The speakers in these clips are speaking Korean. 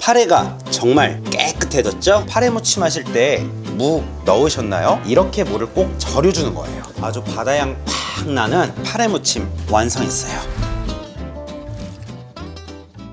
파래가 정말 깨끗해졌죠? 파래 무침 하실 때 무 넣으셨나요? 이렇게 무를 꼭 절여주는 거예요. 아주 바다향 팍 나는 파래 무침 완성했어요.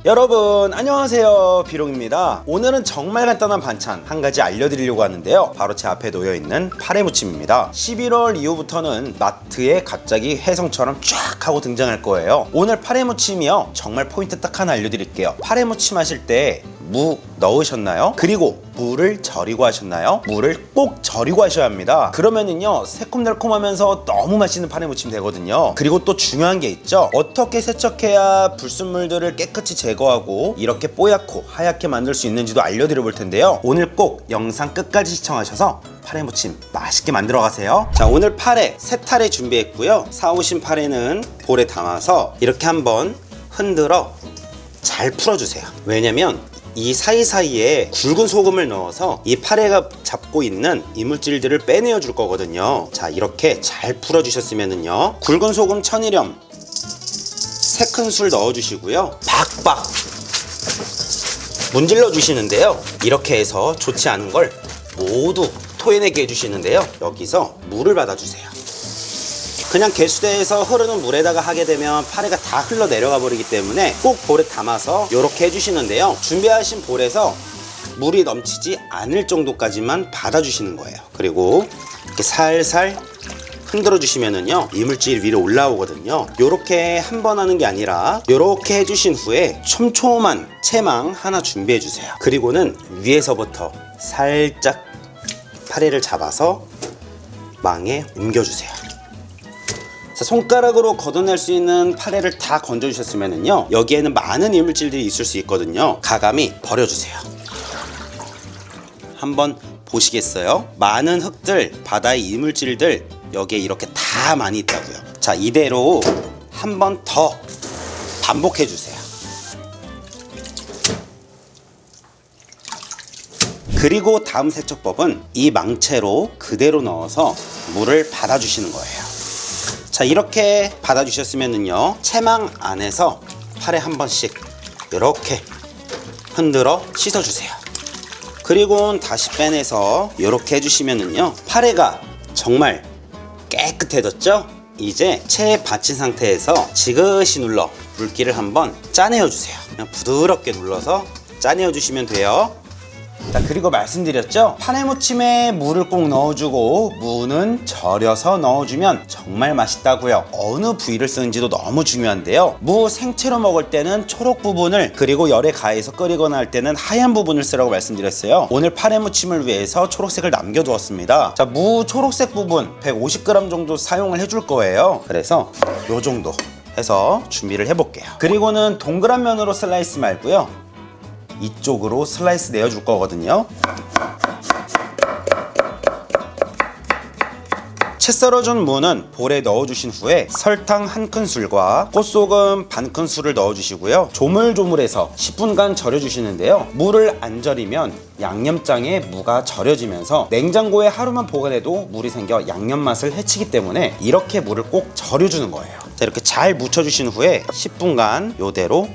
여러분 안녕하세요, 비롱입니다. 오늘은 정말 간단한 반찬 한 가지 알려드리려고 하는데요, 바로 제 앞에 놓여있는 파래무침입니다. 11월 이후부터는 마트에 갑자기 혜성처럼 쫙 하고 등장할 거예요. 오늘 파래무침이요, 정말 포인트 딱 하나 알려드릴게요. 파래무침 하실 때 무 넣으셨나요? 그리고 무를 절이고 하셨나요? 무를 꼭 절이고 하셔야 합니다. 그러면은요 새콤달콤하면서 너무 맛있는 파래무침 되거든요. 그리고 또 중요한 게 있죠. 어떻게 세척해야 불순물들을 깨끗이 제거하고 이렇게 뽀얗고 하얗게 만들 수 있는지도 알려드려 볼 텐데요, 오늘 꼭 영상 끝까지 시청하셔서 파래무침 맛있게 만들어 가세요. 자, 오늘 파래 3타래 준비했고요. 사오신 파래는 볼에 담아서 이렇게 한번 흔들어 잘 풀어주세요. 왜냐면 이 사이사이에 굵은 소금을 넣어서 이 파래가 잡고 있는 이물질들을 빼내어 줄 거거든요. 자, 이렇게 잘 풀어 주셨으면은요, 굵은 소금 1000g 3큰술 넣어 주시고요, 박박 문질러 주시는데요, 이렇게 해서 좋지 않은 걸 모두 토해내게 해주시는데요, 여기서 물을 받아 주세요. 그냥 개수대에서 흐르는 물에다가 하게 되면 파래가 다 흘러 내려가 버리기 때문에 꼭 볼에 담아서 이렇게 해주시는데요, 준비하신 볼에서 물이 넘치지 않을 정도까지만 받아주시는 거예요. 그리고 이렇게 살살 흔들어 주시면은요, 이물질 위로 올라오거든요. 요렇게 한 번 하는 게 아니라 요렇게 해주신 후에 촘촘한 채망 하나 준비해 주세요. 그리고는 위에서부터 살짝 파래를 잡아서 망에 옮겨주세요. 자, 손가락으로 걷어낼 수 있는 파래를 다 건져주셨으면요, 여기에는 많은 이물질들이 있을 수 있거든요. 가감히 버려주세요. 한번 보시겠어요? 많은 흙들, 바다의 이물질들 여기에 이렇게 다 많이 있다고요. 자, 이대로 한 번 더 반복해주세요. 그리고 다음 세척법은 이 망채로 그대로 넣어서 물을 받아주시는 거예요. 자, 이렇게 받아주셨으면은요, 채망 안에서 파래 한 번씩 이렇게 흔들어 씻어주세요. 그리고 다시 빼내서 이렇게 해주시면은요, 파래가 정말 깨끗해졌죠? 이제 채에 받친 상태에서 지그시 눌러 물기를 한번 짜내어 주세요. 그냥 부드럽게 눌러서 짜내어 주시면 돼요. 자, 그리고 말씀드렸죠? 파래무침에 무를 꼭 넣어주고 무는 절여서 넣어주면 정말 맛있다고요. 어느 부위를 쓰는지도 너무 중요한데요, 무 생채로 먹을 때는 초록 부분을, 그리고 열에 가해서 끓이거나 할 때는 하얀 부분을 쓰라고 말씀드렸어요. 오늘 파래무침을 위해서 초록색을 남겨두었습니다. 자, 무 초록색 부분 150g 정도 사용을 해줄 거예요. 그래서 요 정도 해서 준비를 해볼게요. 그리고는 동그란 면으로 슬라이스 말고요, 이쪽으로 슬라이스 내어줄 거거든요. 채 썰어준 무는 볼에 넣어주신 후에 설탕 1큰술과 꽃소금 반큰술을 넣어주시고요, 조물조물해서 10분간 절여주시는데요, 무를 안 절이면 양념장에 무가 절여지면서 냉장고에 하루만 보관해도 물이 생겨 양념 맛을 해치기 때문에 이렇게 무를 꼭 절여주는 거예요. 자, 이렇게 잘 묻혀주신 후에 10분간 이대로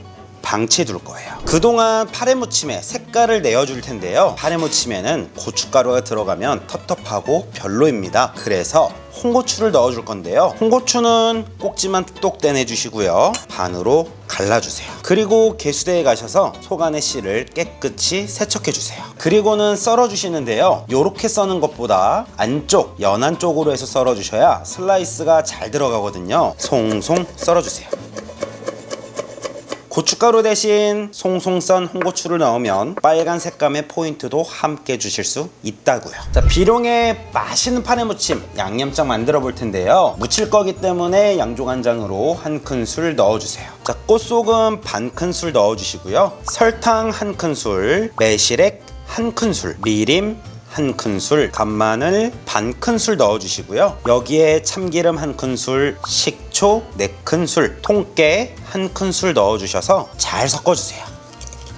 방치해 둘 거예요. 그동안 파래무침에 색깔을 내어줄 텐데요, 파래무침에는 고춧가루가 들어가면 텁텁하고 별로입니다. 그래서 홍고추를 넣어줄 건데요, 홍고추는 꼭지만 똑 떼내주시고요, 반으로 갈라주세요. 그리고 개수대에 가셔서 속안의 씨를 깨끗이 세척해주세요. 그리고는 썰어주시는데요, 요렇게 써는 것보다 안쪽, 연한 쪽으로 해서 썰어주셔야 슬라이스가 잘 들어가거든요. 송송 썰어주세요. 고춧가루 대신 송송 썬 홍고추를 넣으면 빨간 색감의 포인트도 함께 주실 수 있다고요. 자, 비룡의 맛있는 파래무침 양념장 만들어 볼 텐데요, 무칠 거기 때문에 양조간장으로 1큰술 넣어주세요. 자, 꽃소금 반큰술 넣어주시고요, 설탕 1큰술, 매실액 1큰술, 미림 1큰술, 간마늘 반큰술 넣어주시고요, 여기에 참기름 1큰술, 식초 4큰술, 통깨 1큰술 넣어주셔서 잘 섞어주세요.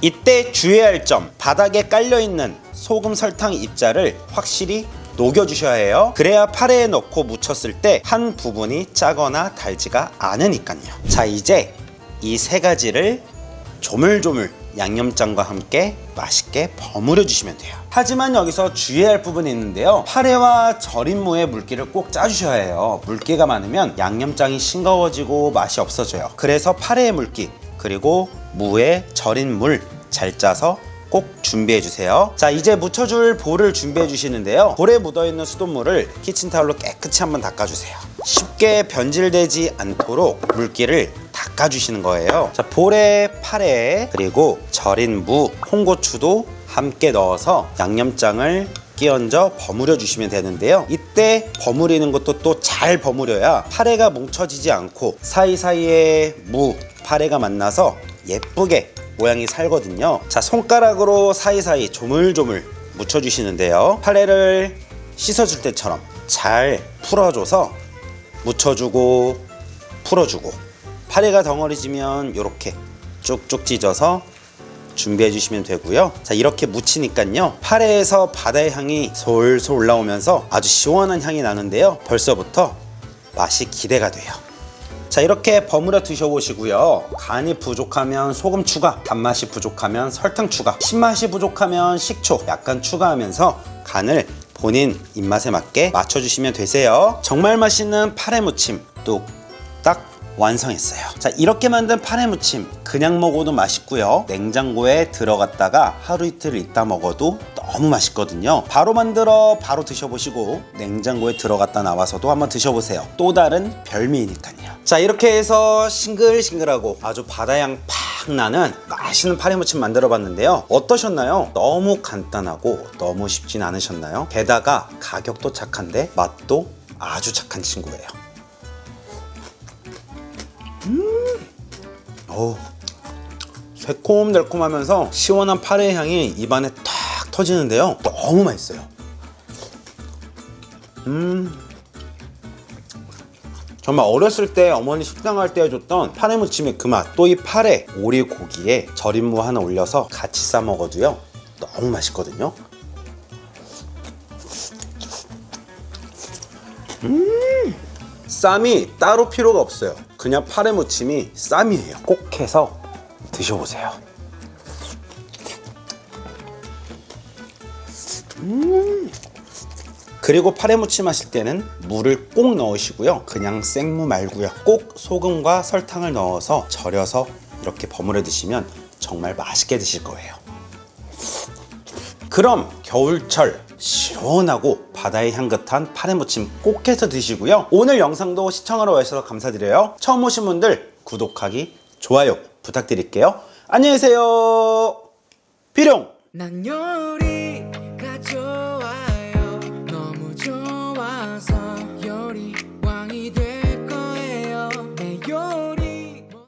이때 주의할 점, 바닥에 깔려있는 소금 설탕 입자를 확실히 녹여주셔야 해요. 그래야 파래에 넣고 무쳤을 때 한 부분이 짜거나 달지가 않으니까요. 자, 이제 이 3가지를 조물조물 양념장과 함께 맛있게 버무려 주시면 돼요. 하지만 여기서 주의할 부분이 있는데요. 파래와 절인 무의 물기를 꼭 짜주셔야 해요. 물기가 많으면 양념장이 싱거워지고 맛이 없어져요. 그래서 파래의 물기 그리고 무의 절인 물 잘 짜서 꼭 준비해 주세요. 자, 이제 묻혀줄 볼을 준비해 주시는데요. 볼에 묻어있는 수돗물을 키친타올로 깨끗이 한번 닦아주세요. 쉽게 변질되지 않도록 물기를 닦아주시는 거예요. 자, 볼에 파래 그리고 절인 무, 홍고추도 함께 넣어서 양념장을 끼얹어 버무려 주시면 되는데요. 이때 버무리는 것도 또 잘 버무려야 파래가 뭉쳐지지 않고 사이사이에 무, 파래가 만나서 예쁘게 모양이 살거든요. 자, 손가락으로 사이사이 조물조물 묻혀주시는데요. 파래를 씻어줄 때처럼 잘 풀어줘서 묻혀주고 풀어주고, 파래가 덩어리지면 이렇게 쭉쭉 찢어서 준비해 주시면 되고요. 자, 이렇게 묻히니까요, 파래에서 바다의 향이 솔솔 올라오면서 아주 시원한 향이 나는데요. 벌써부터 맛이 기대가 돼요. 자, 이렇게 버무려 드셔보시고요. 간이 부족하면 소금 추가, 단맛이 부족하면 설탕 추가, 신맛이 부족하면 식초 약간 추가하면서 간을 본인 입맛에 맞게 맞춰주시면 되세요. 정말 맛있는 파래무침 뚝딱 완성했어요. 자, 이렇게 만든 파래무침 그냥 먹어도 맛있고요. 냉장고에 들어갔다가 하루 이틀 있다 먹어도 너무 맛있거든요. 바로 만들어 바로 드셔보시고 냉장고에 들어갔다 나와서도 한번 드셔보세요. 또 다른 별미니까요. 자, 이렇게 해서 싱글싱글하고 아주 바다향 팍 나는 맛있는 파래무침 만들어 봤는데요. 어떠셨나요? 너무 간단하고 너무 쉽진 않으셨나요? 게다가 가격도 착한데 맛도 아주 착한 친구예요. 어우, 새콤달콤하면서 시원한 파래 향이 입안에 탁 터지는데요. 너무 맛있어요. 정말 어렸을 때 어머니 식당 갈 때 해줬던 파래무침의 그 맛, 또 이 파래 오리고기에 절임무 하나 올려서 같이 싸 먹어도요 너무 맛있거든요. 쌈이 따로 필요가 없어요. 그냥 파래무침이 쌈이에요. 꼭 해서 드셔보세요. 그리고 파래무침 하실 때는 물을 꼭 넣으시고요. 그냥 생무 말고요. 꼭 소금과 설탕을 넣어서 절여서 이렇게 버무려 드시면 정말 맛있게 드실 거예요. 그럼 겨울철 시원하고 바다의 향긋한 파래무침 꼭 해서 드시고요. 오늘 영상도 시청하러 와주셔서 감사드려요. 처음 오신 분들 구독하기, 좋아요 부탁드릴게요. 안녕히 계세요. 비룡! 난 요리가 좋아요. 너무 좋아서 요리